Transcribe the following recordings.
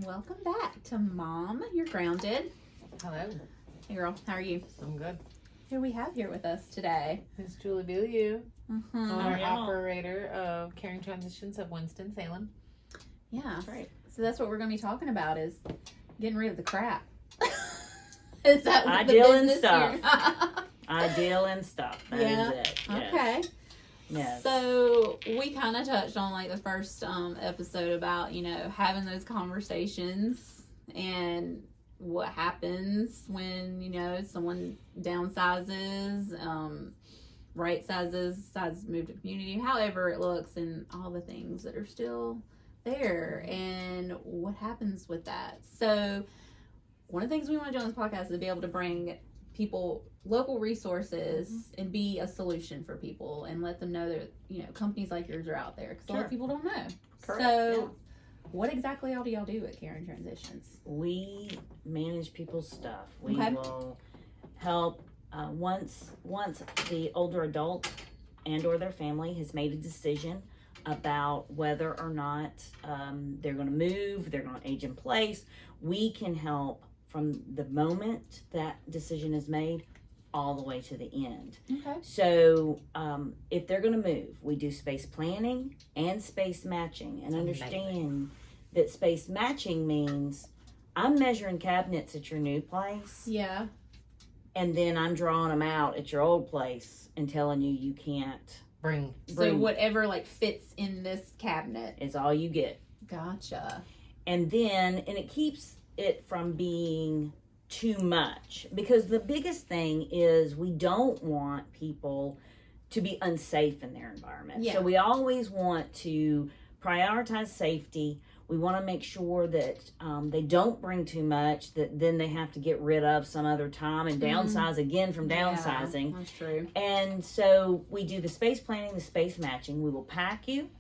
Welcome back to Mom, You're Grounded. Hello. Hey girl, how are you? I'm good. Who we have here with us today? It's Julie Beaulieu, our Yeah. operator of Caring Transitions of Winston-Salem. Yeah. That's right. So that's what we're going to be talking about is getting rid of the crap. Is that what Ideal the and business stuff. here? Ideal and stuff. That is it. Yes. Okay. Yes. So we kind of touched on like the first episode about, having those conversations and what happens when, someone downsizes, right sizes, decides to move to community, however it looks, and all the things that are still there and what happens with that. So one of the things we want to do on this podcast is to be able to bring people local resources and be a solution for people and let them know that companies like yours are out there because a lot of people don't know. Correct. So what exactly all do y'all do at Caring Transitions? We manage people's stuff. We Okay. will help once the older adult and or their family has made a decision about whether or not they're going to move, they're going to age in place. We can help from the moment that decision is made all the way to the end. Okay. So if they're going to move, we do space planning and space matching, and understand that space matching means I'm measuring cabinets at your new place, Yeah. and then I'm drawing them out at your old place and telling you can't Bring. So whatever fits in this cabinet. is all you get. Gotcha. And it keeps it from being too much, because the biggest thing is we don't want people to be unsafe in their environment. Yeah. So we always want to prioritize safety. We want to make sure that they don't bring too much that then they have to get rid of some other time and downsize again from downsizing. Yeah, that's true. And so we do the space planning, the space matching. We will pack you.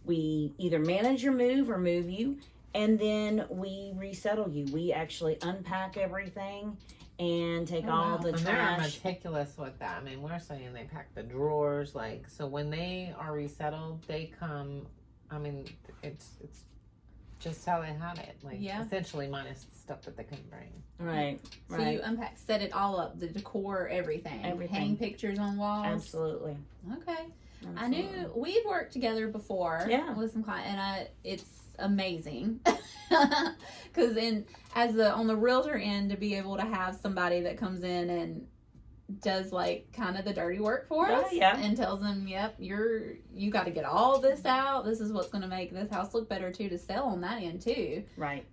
We either manage your move or move you. And then we resettle you. We actually unpack everything and take all the And they're trash. meticulous with that. I mean, we're saying they pack the drawers, so when they are resettled, they come. I mean, it's just how they had it, essentially minus the stuff that they couldn't bring. Right. So you unpack, set it all up, the decor, everything. Hang pictures on walls. Absolutely. Okay. Absolutely. I knew we've worked together before. Yeah. With some clients, and it's amazing because on the realtor end, to be able to have somebody that comes in and does kind of the dirty work for us, and tells them, yep, you got to get all this out, this is what's going to make this house look better too, to sell on that end too. Right.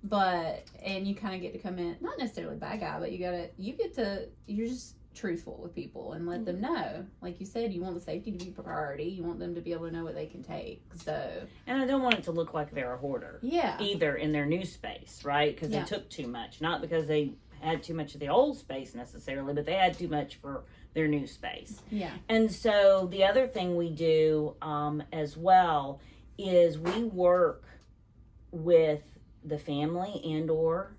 And you kind of get to come in, not necessarily bad guy, but you're just truthful with people and let them know, like you said, you want the safety to be a priority, you want them to be able to know what they can take. And I don't want it to look like they're a hoarder either in their new space, right? Because they took too much, not because they had too much of the old space necessarily, but they had too much for their new space. And so the other thing we do as well is we work with the family and or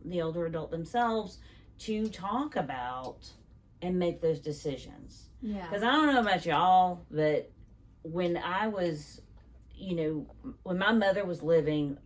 the older adult themselves to talk about and make those decisions. Because I don't know about y'all, but when I was, when my mother was living,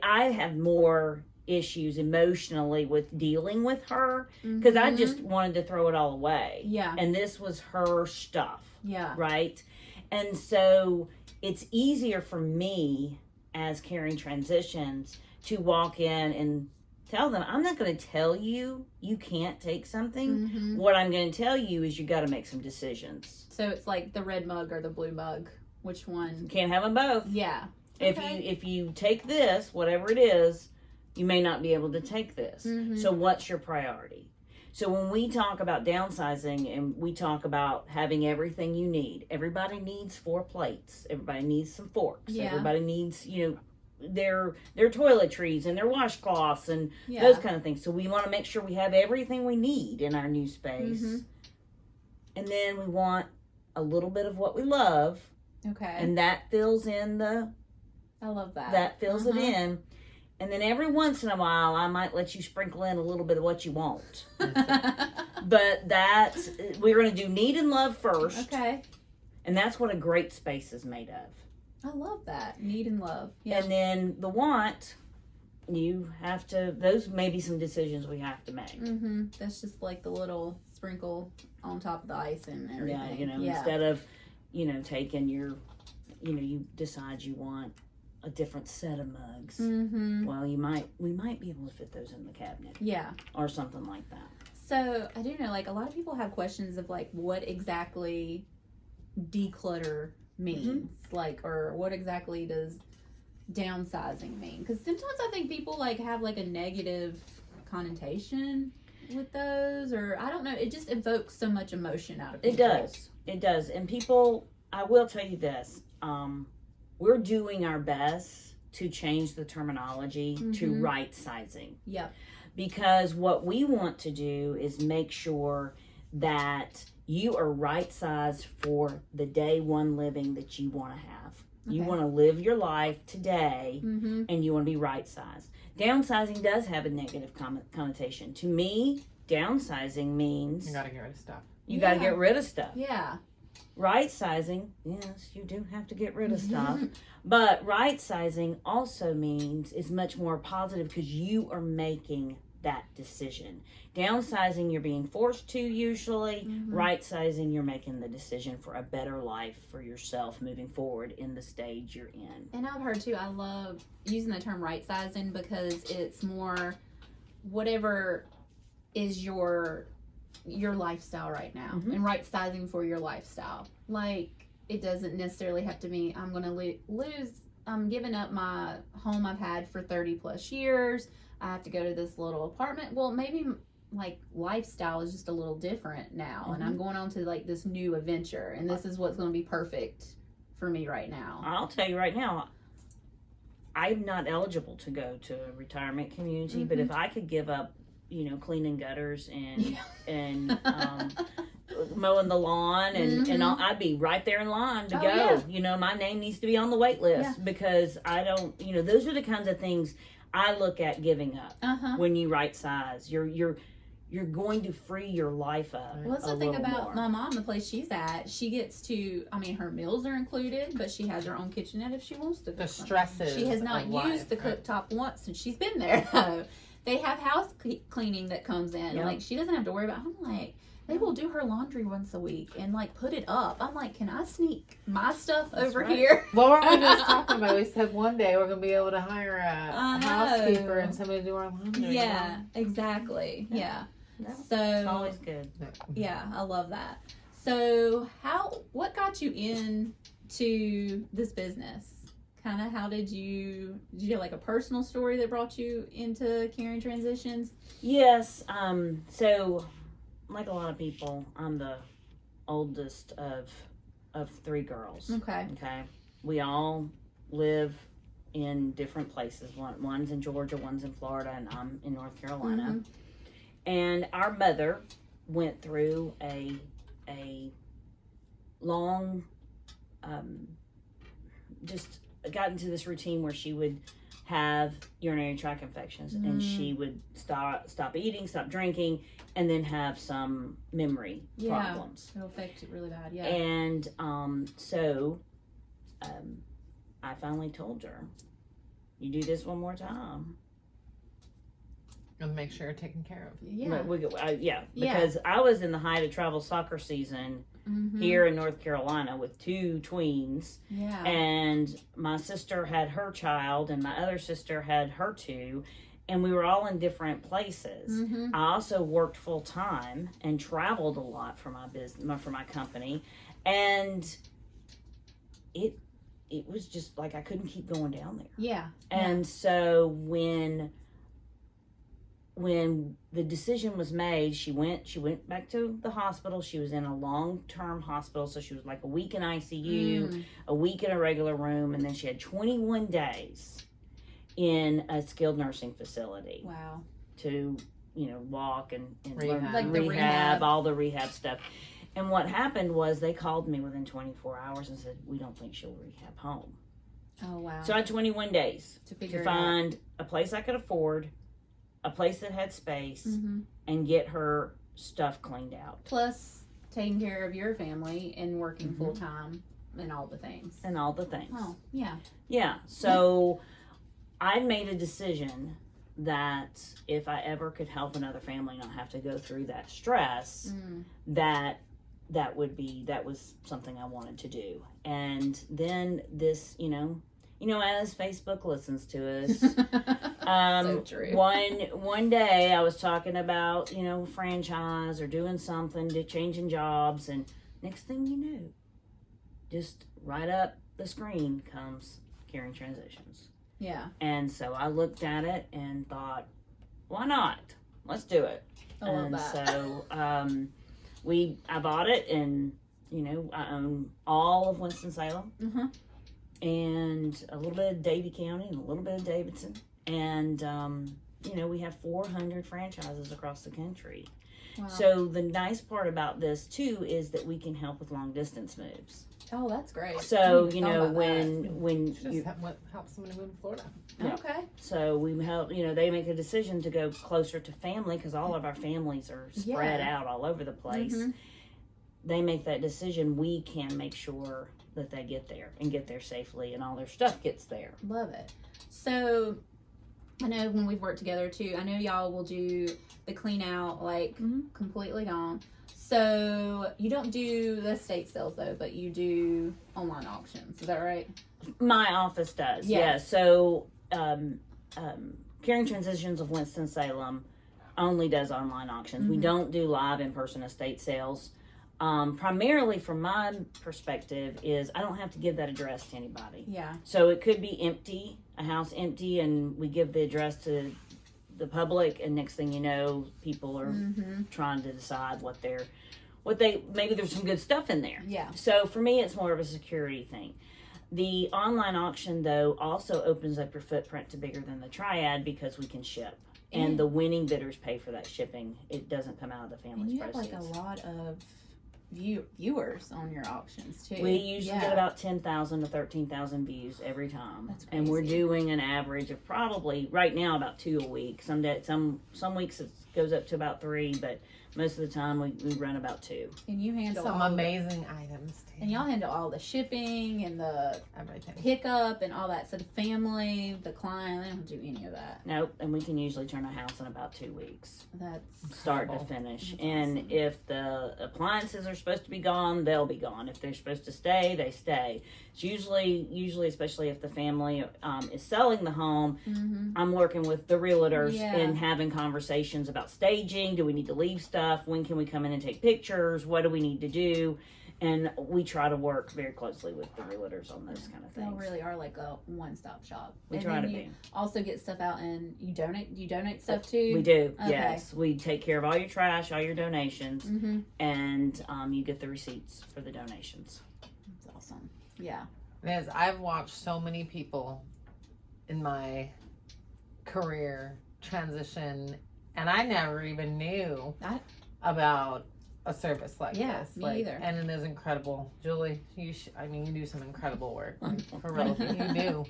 I had more issues emotionally with dealing with her because I just wanted to throw it all away. And this was her stuff. Right? And so it's easier for me as Caring Transitions to walk in and tell them, I'm not going to tell you can't take something. What I'm going to tell you is you got to make some decisions. So it's like the red mug or the blue mug. Which one? Can't have them both. Yeah. If you take this, whatever it is, you may not be able to take this. So what's your priority? So when we talk about downsizing and we talk about having everything you need, everybody needs 4 plates. Everybody needs some forks. Everybody needs, their toiletries and their washcloths and those kind of things. So we want to make sure we have everything we need in our new space. And then we want a little bit of what we love. Okay. And that fills in I love that. That fills it in. And then every once in a while, I might let you sprinkle in a little bit of what you want. But we're going to do need and love first. Okay. And that's what a great space is made of. I love that. Need and love. Yeah. And then the want, you have to, those may be some decisions we have to make. That's just like the little sprinkle on top of the ice and everything. Yeah, instead of, taking your, you decide you want a different set of mugs. Well, we might be able to fit those in the cabinet. Yeah. Or something like that. So I do know, like, a lot of people have questions of, like, what exactly declutter means, like, or what exactly does downsizing mean? Because sometimes I think people, like, have, like, a negative connotation with those, or I don't know, it just evokes so much emotion out of people. It does. And people, I will tell you this, we're doing our best to change the terminology to right sizing. Yep. Because what we want to do is make sure that you are right sized for the day one living that you want to have. You want to live your life today and you want to be right sized. Downsizing does have a negative connotation. To me, downsizing means you got to get rid of stuff. You got to get rid of stuff. Yeah. Right sizing, yes, you do have to get rid of stuff. But right sizing also means is much more positive because you are making that decision. Downsizing, you're being forced to usually. Right sizing, you're making the decision for a better life for yourself moving forward in the stage you're in. And I've heard too, I love using the term right sizing because it's more whatever is your lifestyle right now and right sizing for your lifestyle. Like, it doesn't necessarily have to mean I'm going to I'm giving up my home I've had for 30 plus years. I have to go to this little apartment. Well, maybe like lifestyle is just a little different now and I'm going on to like this new adventure and this is what's going to be perfect for me right now. I'll tell you right now, I'm not eligible to go to a retirement community, but if I could give up cleaning gutters and mowing the lawn and all, I'd be right there in line to go. Yeah. My name needs to be on the wait list because I don't, those are the kinds of things I look at giving up when you right size. You're going to free your life up. Well, that's the thing about my mom, the place she's at. She gets to, her meals are included, but she has her own kitchenette if she wants to. The stresses. She has not used the cooktop once since she's been there. They have house cleaning that comes in. Yep. Like, she doesn't have to worry about, I'm like, they will do her laundry once a week and, like, put it up. I'm like, can I sneak my stuff over here? What were we just talking about? We said one day we're going to be able to hire a housekeeper and somebody to do our laundry. Yeah, exactly. Yeah. So it's always good. Yeah, I love that. So what got you into this business? Kind of how did you have like a personal story that brought you into Caring Transitions? Yes. So like a lot of people, I'm the oldest of 3 girls. Okay. We all live in different places. One's in Georgia, one's in Florida, and I'm in North Carolina. And our mother went through a long, just got into this routine where she would have urinary tract infections and she would stop eating, stop drinking, and then have some memory problems. It'll affect it really bad. And so I finally told her, you do this one more time and make sure you're taken care of. Because I was in the height of travel soccer season here in North Carolina with 2 tweens. Yeah. And my sister had her child and my other sister had her 2. And we were all in different places. I also worked full time and traveled a lot for my business, for my company. And it was just like I couldn't keep going down there. Yeah. And so when the decision was made, she went back to the hospital. She was in a long-term hospital, so she was like a week in ICU, a week in a regular room, and then she had 21 days in a skilled nursing facility. Wow. To, walk and rehab. learn Like rehab, all the rehab stuff. And what happened was they called me within 24 hours and said, we don't think she'll rehab home. Oh, wow. So I had 21 days to find a place I could afford, a place that had space, and get her stuff cleaned out. Plus taking care of your family and working full time. and all the things. Oh, yeah. Yeah. So I made a decision that if I ever could help another family not have to go through that stress, that was something I wanted to do. And then this, as Facebook listens to us, so true. one day I was talking about, franchise or doing something, changing jobs, and next thing you know, just right up the screen comes Caring Transitions. Yeah. And so I looked at it and thought, why not? Let's do it. I love that. So I bought it, and I own all of Winston-Salem, and a little bit of Davie County and a little bit of Davidson, and we have 400 franchises across the country. Wow. So the nice part about this too is that we can help with long distance moves. Oh, that's great. So when just help somebody move to Florida. Yeah. Okay. So we help. They make a decision to go closer to family because all of our families are spread out all over the place. They make that decision. We can make sure that they get there and get there safely, and all their stuff gets there. Love it. So I know when we've worked together too, I know y'all will do the clean out, completely gone. So you don't do the estate sales though, but you do online auctions. Is that right? My office does. Yeah. So Caring Transitions of Winston-Salem only does online auctions. We don't do live in-person estate sales. Primarily from my perspective is I don't have to give that address to anybody. Yeah. So it could be empty, a house empty, and we give the address to the public, and next thing you know, people are trying to decide maybe there's some good stuff in there. Yeah. So for me, it's more of a security thing. The online auction, though, also opens up your footprint to bigger than the triad because we can ship. And the winning bidders pay for that shipping. It doesn't come out of the family's proceeds. You have a lot of viewers on your auctions too. We usually get about 10,000 to 13,000 views every time. That's crazy. And we're doing an average of probably right now about 2 a week. Some weeks it goes up to about 3, but most of the time we run about 2. And you handle some amazing items too. And y'all handle all the shipping and the everything, pickup and all that. So the family, the client, they don't do any of that. Nope. And we can usually turn a house in about 2 weeks. That's start to finish. That's and awesome. If the appliances are supposed to be gone, they'll be gone. If they're supposed to stay, they stay. It's usually, especially if the family is selling the home, I'm working with the realtors and having conversations about staging. Do we need to leave stuff? When can we come in and take pictures? What do we need to do? And we try to work very closely with the realtors on those kind of things. They really are like a one-stop shop. We try to be. Also get stuff out, and you donate stuff too? We do, okay. Yes. We take care of all your trash, all your donations, and you get the receipts for the donations. That's awesome. Yeah. Because I've watched so many people in my career transition, and I never even knew about a service like this. Me either. And it is incredible. Julie, you do some incredible work. For real. You do.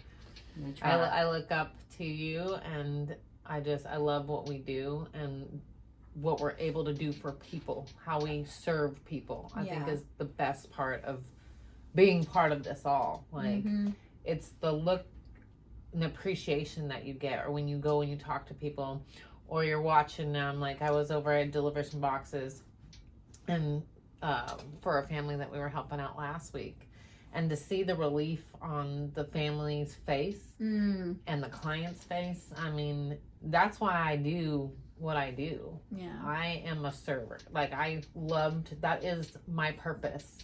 I look up to you, and I love what we do and what we're able to do for people, how we serve people. I think is the best part of being part of this all. It's the look and appreciation that you get, or when you go and you talk to people, or you're watching them. Like I was over at Deliver Some Boxes, and for a family that we were helping out last week, and to see the relief on the family's face and the client's face, I mean, that's why I do what I do. Yeah, I am a server. Like that is my purpose,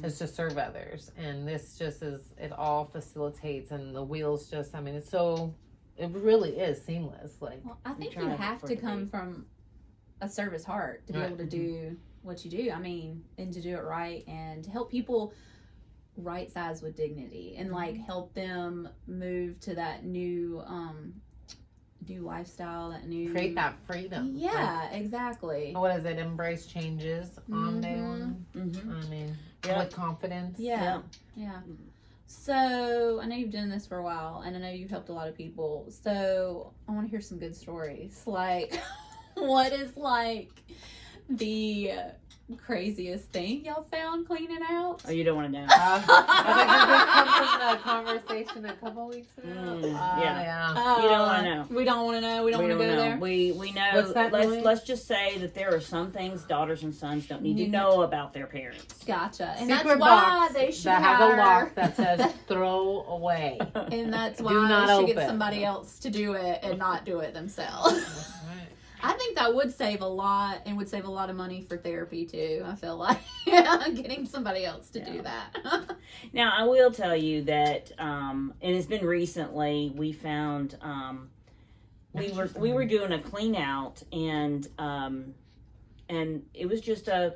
is to serve others, and this just it all facilitates, and the wheels just, it really is seamless. I think you have to come from a service heart to be able to do what you do. And to do it right, and to help people right size with dignity, and help them move to that new lifestyle, that new create that freedom. Yeah, exactly. What is it? Embrace changes on day one. With confidence. Yeah. So I know you've done this for a while, and I know you've helped a lot of people. So I want to hear some good stories. What is the craziest thing y'all found cleaning out? Oh, you don't want to know. I think this comes from the conversation a couple weeks ago. Yeah. You don't want to know. We don't want to know. We don't want to go there. We know. What's that let's just say that there are some things daughters and sons don't need to know about their parents. Gotcha. And Secret that's why box they should that has a lock that says "throw away." And that's why Do not they should open. get somebody else to do it and not do it themselves. Right. I think that would save a lot and would save a lot of money for therapy too. I feel like getting somebody else to do that. Now, I will tell you that, and it's been recently, we found, we were doing a clean out and it was just a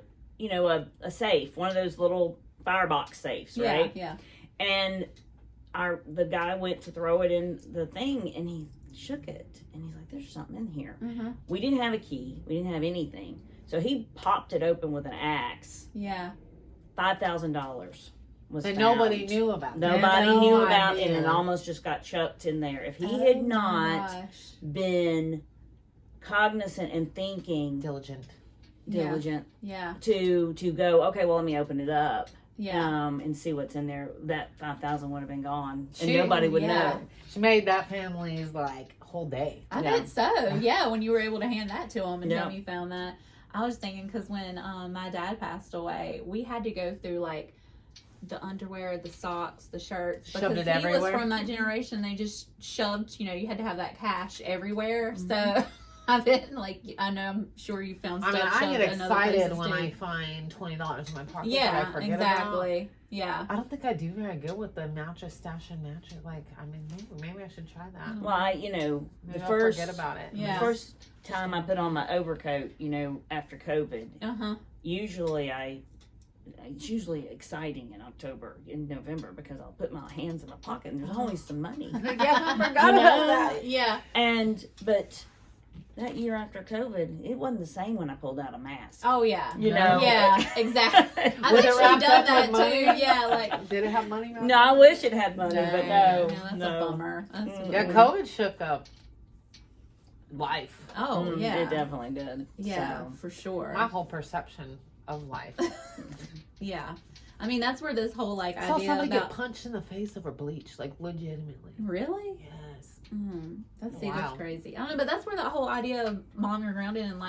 safe, one of those little firebox safes, right? Yeah. And the guy went to throw it in the thing and he shook it and he's like, there's something in here. Mm-hmm. We didn't have a key. We didn't have anything. So he popped it open with an axe. Yeah. $5,000 was And found. nobody knew about it. Nobody No knew about it, idea. and it almost just got chucked in there. If he had not been cognizant and thinking Diligent. Yeah. to go, okay, well, let me open it up. Yeah. And see what's in there. That $5,000 would have been gone, and nobody would know. She made that family's whole day. I bet so. Yeah, when you were able to hand that to them and tell me you found that. I was thinking because when my dad passed away, we had to go through the underwear, the socks, the shirts. Shoved because it he everywhere. was from that generation. They just shoved. You had to have that cash everywhere. Mm-hmm. So I've been I know I'm sure you found stuff. I get in other excited places, when too. I find $20 in my pocket. Yeah, that I forget exactly. About. Yeah. I don't think I do very good with the mattress stashing mattress. Maybe I should try that. Well, Maybe the I'll first forget about it. Yeah. the first time I put on my overcoat, after COVID, usually it's usually exciting in November because I'll put my hands in my pocket and there's always some money. Yeah, I forgot about that. Yeah. But that year after COVID, it wasn't the same when I pulled out a mask. Oh yeah. Yeah, exactly. I've Was it actually wrapped done up that with money? too. Yeah, Did it have money? No, I wish it had money, no, but that's no. a bummer. Yeah, COVID shook up life. Oh yeah, it definitely did. Yeah, So. for sure. My whole perception of life. Yeah, I mean that's where this whole I idea saw somebody about get punched in the face over bleach, legitimately. Really? Yes. That's crazy. I don't know, but that's where that whole idea of monitoring around it and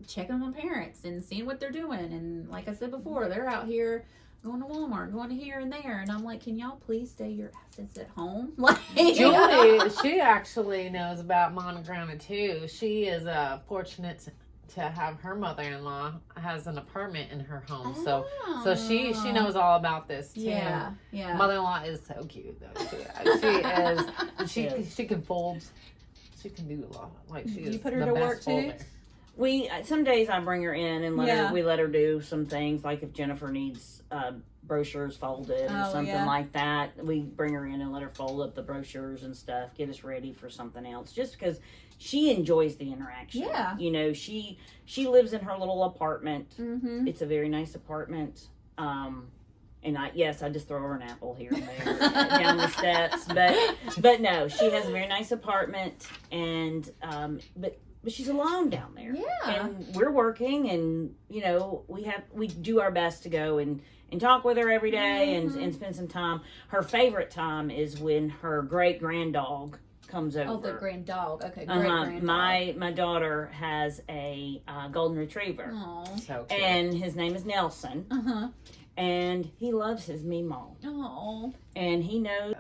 checking on parents and seeing what they're doing. And like I said before, they're out here going to Walmart, going to here and there, and I'm like, can y'all please stay your asses at home? Julie, she actually knows about monogramma too. She is fortunate to have her mother-in-law has an apartment in her home, so she knows all about this too. Yeah. Mother-in-law is so cute though. She can fold. She can do a lot. You put her to work too. Some days I bring her in and let her do some things, like if Jennifer needs brochures folded or something like that, we bring her in and let her fold up the brochures and stuff, get us ready for something else, just because she enjoys the interaction. Yeah. She lives in her little apartment. Mm-hmm. It's a very nice apartment. And I just throw her an apple here and there down the steps, but no, she has a very nice apartment, and but she's alone down there. Yeah. And we're working, and we do our best to go and talk with her every day and spend some time. Her favorite time is when her great granddog comes over. Oh, the grand dog. Okay, great grand dog. My daughter has a golden retriever. Oh, so cute. And his name is Nelson. And he loves his Meemaw. Oh. And he knows.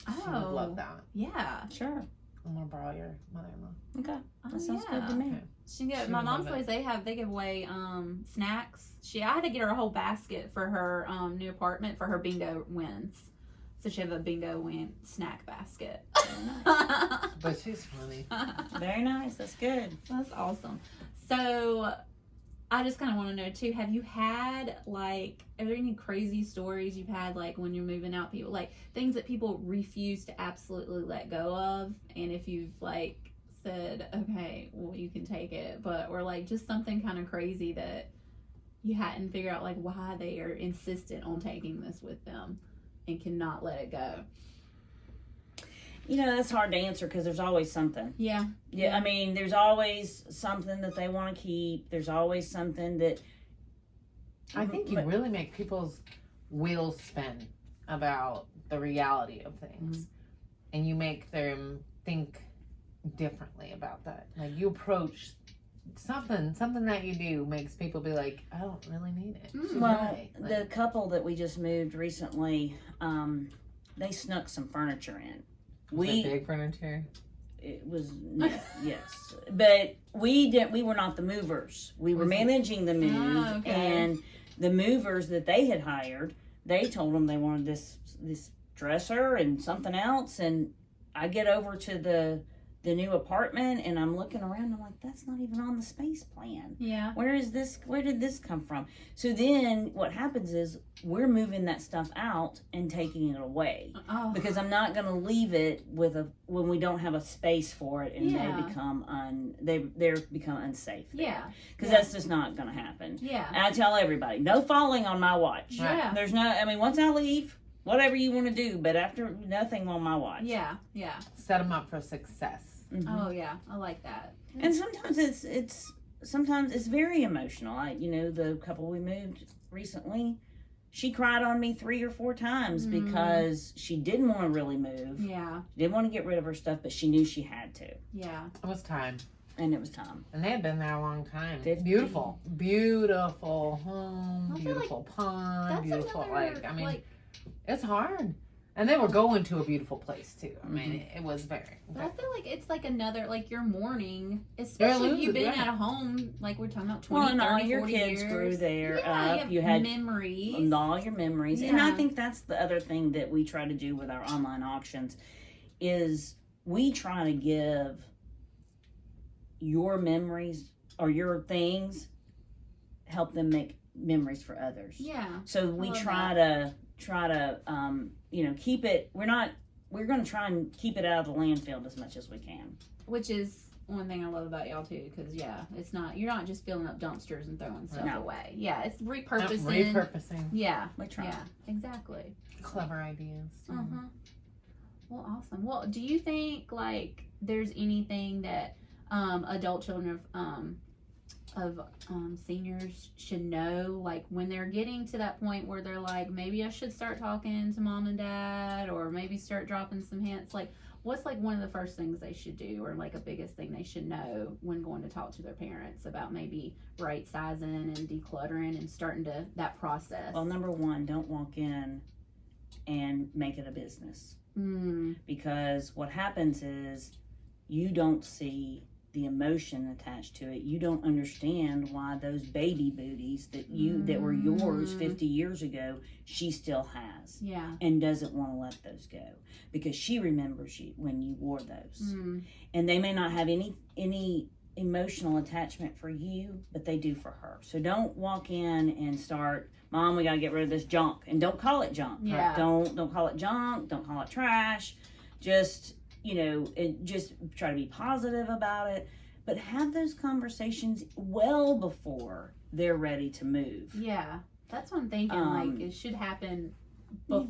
She would love that. Yeah. Sure. I'm gonna borrow your mother-in-law. Okay. That sounds good to me. Okay. She my mom's place, they give away snacks. I had to get her a whole basket for her new apartment for her bingo wins. So she have a bingo win snack basket. But she's funny. Very nice. That's good. That's awesome. So I just kind of want to know too, have you had are there any crazy stories you've had when you're moving out, people things that people refuse to absolutely let go of, and if you've said, okay, well you can take it, or just something kind of crazy that you hadn't figured out why they are insistent on taking this with them and cannot let it go? You know, that's hard to answer because there's always something. Yeah. I mean, there's always something that they want to keep. There's always something that... I think you really make people's wheels spin about the reality of things. Mm-hmm. And you make them think differently about that. Like, you approach something that you do makes people be like, I don't really need it. Well, right. The couple that we just moved recently, they snuck some furniture in. Was it big furniture? It was, yes. But we were not the movers. We were managing the move. Oh, okay. And the movers that they had hired, they told them they wanted this dresser and something else. And I get over to the new apartment and I'm looking around. I'm like, that's not even on the space plan. Yeah. Where did this come from? So then what happens is we're moving that stuff out and taking it away. Oh. Because I'm not going to leave it when we don't have a space for it and they become unsafe. Yeah. Because that's just not going to happen. Yeah. And I tell everybody, no falling on my watch. Yeah. There's once I leave, whatever you want to do, but after, nothing on my watch. Yeah. Yeah. Set them up for success. Mm-hmm. Oh yeah, I like that. And sometimes it's very emotional. The couple we moved recently, she cried on me 3 or 4 times because she didn't want to really move. Yeah. She didn't want to get rid of her stuff, but she knew she had to. Yeah. It was time. And it was time. And they had been there a long time. Beautiful home, beautiful pond, beautiful it's hard. And they were going to a beautiful place too. I mean, it was very. But I feel like it's like another, like your mourning, especially if you've been at a home, like we're talking about 20, and 30, all your 40 kids years. grew there up. You had memories. And all your memories. Yeah. And I think that's the other thing that we try to do with our online auctions is we try to give your memories or your things, help them make memories for others. Yeah. So we try to keep it. We're going to try and keep it out of the landfill as much as we can. Which is one thing I love about y'all too, because you're not just filling up dumpsters and throwing stuff away. Yeah, it's repurposing. Yeah, we try. Yeah, exactly. Clever ideas. Well, awesome. Well, do you think like there's anything that adult children of seniors should know, like when they're getting to that point where they're like, maybe I should start talking to mom and dad, or maybe start dropping some hints? Like, what's like one of the first things they should do, or like a biggest thing they should know when going to talk to their parents about maybe right sizing and decluttering and starting to that process? Well, number one, don't walk in and make it a business. Because what happens is you don't see the emotion attached to it. You don't understand why those baby booties that were yours 50 years ago, she still has. Yeah. And doesn't want to let those go because she remembers you when you wore those. And they may not have any emotional attachment for you, but they do for her. So don't walk in and start, Mom, we got to get rid of this junk. And don't call it junk. Yeah. Don't call it junk. Don't call it trash. Just just try to be positive about it, but have those conversations well before they're ready to move. Yeah, that's what I'm thinking. Like it should happen a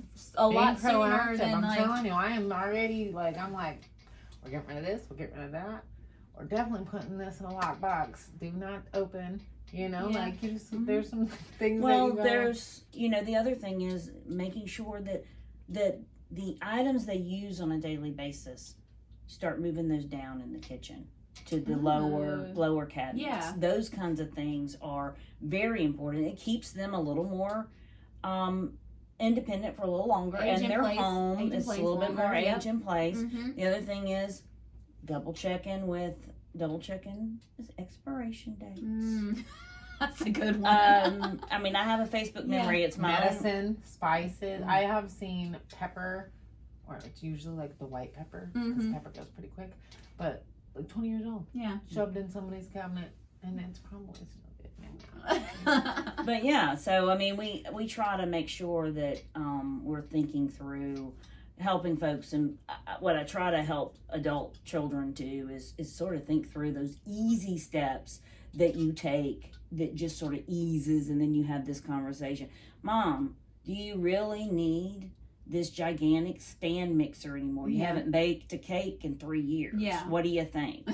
lot sooner than I'm telling you, I am already I'm like, we're getting rid of this, we're getting rid of that. We're definitely putting this in a lockbox. Do not open. Like you just there's some things. Well, there's the other thing is making sure that the items they use on a daily basis, start moving those down in the kitchen to the lower cabinets. Yeah. Those kinds of things are very important. It keeps them a little more independent for a little longer, and their home is a little bit more age in place. The other thing is double checking expiration dates. That's a good one. I have a Facebook memory. It's my medicine, spices. I have seen pepper, or it's usually like the white pepper, because pepper goes pretty quick, but like 20 years old. Yeah. Shoved in somebody's cabinet, and it's probably But yeah, so we try to make sure that we're thinking through helping folks, and what I try to help adult children do is sort of think through those easy steps that you take that just sort of eases, and then you have this conversation. Mom, do you really need this gigantic stand mixer anymore. You haven't baked a cake in 3 years. Yeah. What do you think?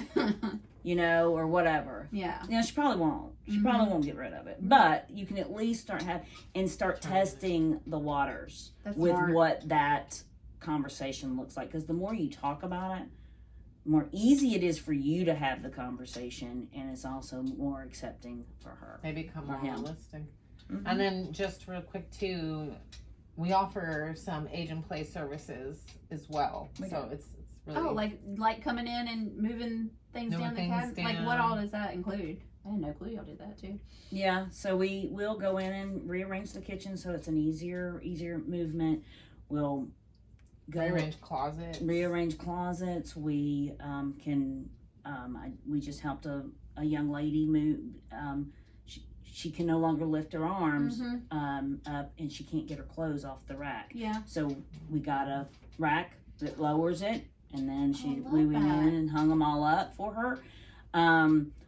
You know, or whatever. Yeah. You know, she probably won't. She probably won't get rid of it. But you can at least start testing the waters with what that conversation looks like. Because the more you talk about it, the more easy it is for you to have the conversation, and it's also more accepting for her. They become more realistic. And then just real quick too, we offer some age-in-place services as well. So it's really like coming in and moving things down the cabinet. Like what all does that include? I had no clue y'all did that too. Yeah, so we will go in and rearrange the kitchen so it's an easier movement. We'll rearrange closets. We we just helped a young lady move. She can no longer lift her arms up, and she can't get her clothes off the rack. Yeah. So we got a rack that lowers it, and then we went in and hung them all up for her.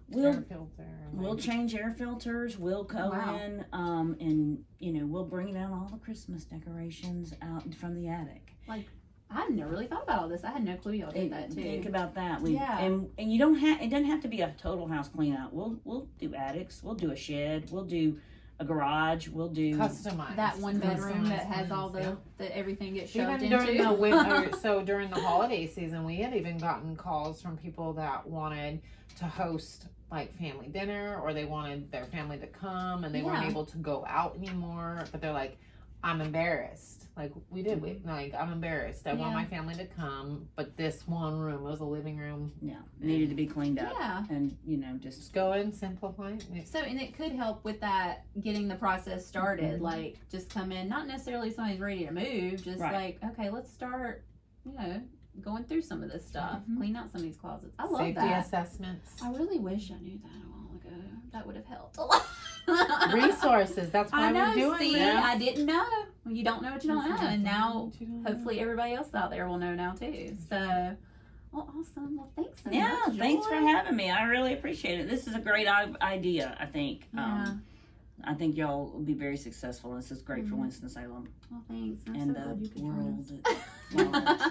We'll change air filters. We'll go in, and we'll bring down all the Christmas decorations out from the attic. Like, I hadn't really thought about all this. I had no clue y'all did that too. Think about that. And you don't have. It doesn't have to be a total house clean out. We'll do attics. We'll do a shed. We'll do a garage. We'll do customize that one bedroom that has all the everything gets shoved even into. During the winter, so during the holiday season, we had even gotten calls from people that wanted to host like family dinner, or they wanted their family to come and they weren't able to go out anymore, but they're like, I'm embarrassed. Like I'm embarrassed. I want my family to come, but this one room was a living room. Yeah, needed to be cleaned up. Yeah, and just go in, simplify. So, and it could help with that, getting the process started. Like, just come in, not necessarily somebody's ready to move, just like, okay, let's start. Going through some of this stuff, clean out some of these closets. I love safety that. assessments. I really wish I knew that a while ago. That would have helped a lot. Resources. That's why we're doing this. I didn't know. You don't know what you don't know, and now hopefully everybody else out there will know now too. So, well, awesome. Well, thanks so much. Thanks for having me. I really appreciate it. This is a great idea. I think. Yeah. I think y'all will be very successful. This is great for Winston-Salem. Well, thanks. And the world.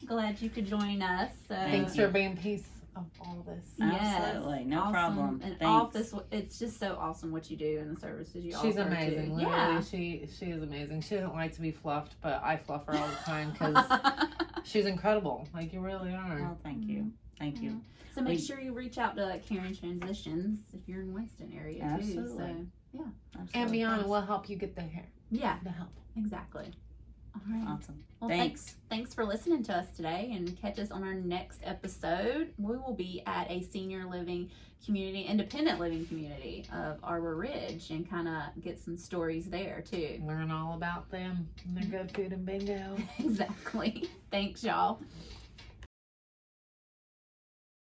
Glad you could join us. Thanks for being piece of all this. Absolutely, no problem. And office, it's just so awesome what you do and the services you offer. She's amazing. Literally, yeah, she is amazing. She doesn't like to be fluffed, but I fluff her all the time because she's incredible. Like, you really are. Oh, thank you. Thank you. So make sure you reach out to Karen Transitions if you're in Winston area too. So yeah, and Bianna will help you get the hair. Yeah, to help. Exactly. All right. Awesome. Well, thanks for listening to us today, and catch us on our next episode. We will be at a senior living community, independent living community of Arbor Ridge, and kind of get some stories there too. Learn all about them and their good food and bingo. Exactly. Thanks, y'all.